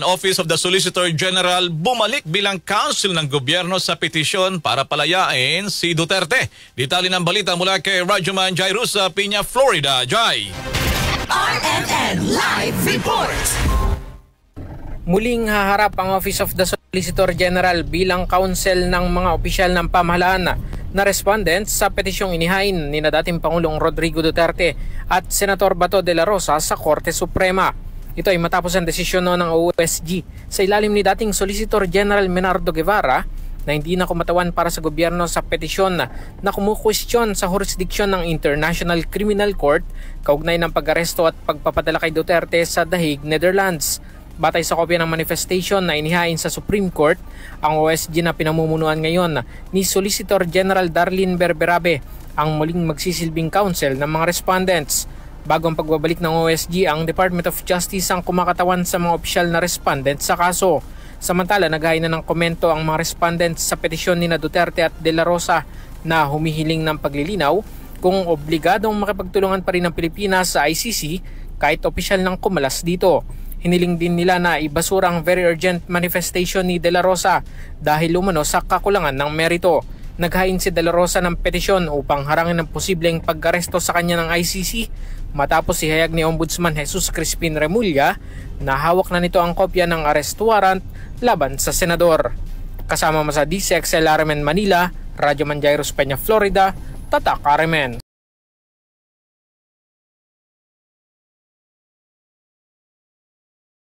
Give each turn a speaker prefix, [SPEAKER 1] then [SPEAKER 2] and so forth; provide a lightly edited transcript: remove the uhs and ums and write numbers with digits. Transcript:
[SPEAKER 1] Office of the Solicitor General bumalik bilang counsel ng gobyerno sa petisyon para palayain si Duterte. Detalye ng balita mula kay Radyoman Jairus sa Piña, Florida. Jai!
[SPEAKER 2] RMN Live Report!
[SPEAKER 3] Muling haharap ang Office of the Solicitor General bilang counsel ng mga opisyal ng pamahalaan na respondents sa petisyong inihain ni dating Pangulong Rodrigo Duterte at Senator Bato de la Rosa sa Korte Suprema. Ito ay matapos ang desisyon ng OSG sa ilalim ni dating Solicitor General Menardo Guevara na hindi na kumatawan para sa gobyerno sa petisyon na kumukwestiyon sa jurisdiksyon ng International Criminal Court kaugnay ng pag-aresto at pagpapadala kay Duterte sa The Hague, Netherlands. Batay sa kopya ng manifestation na inihain sa Supreme Court, ang OSG na pinamumunuan ngayon ni Solicitor General Darlene Berberabe ang muling magsisilbing counsel ng mga respondents. Bago ang pagbabalik ng OSG, ang Department of Justice ang kumakatawan sa mga opisyal na respondents sa kaso. Samantala, naghain na ng komento ang mga respondents sa petisyon ni Duterte at De La Rosa na humihiling ng paglilinaw kung obligadong makipagtulungan pa rin ng Pilipinas sa ICC kahit opisyal ng kumalas dito. Hiniling din nila na ibasura ang very urgent manifestation ni De La Rosa dahil umano sa kakulangan ng merito. Naghain si De La Rosa ng petisyon upang harangin ang posibleng pag-aresto sa kanya ng ICC matapos ihayag ni Ombudsman Jesus Crispin Remulla na hawak na nito ang kopya ng arrest warrant laban sa senador. Kasama mo sa DCXL RMN Manila, Radyoman Jairus Peña, Florida, Tatak RMN.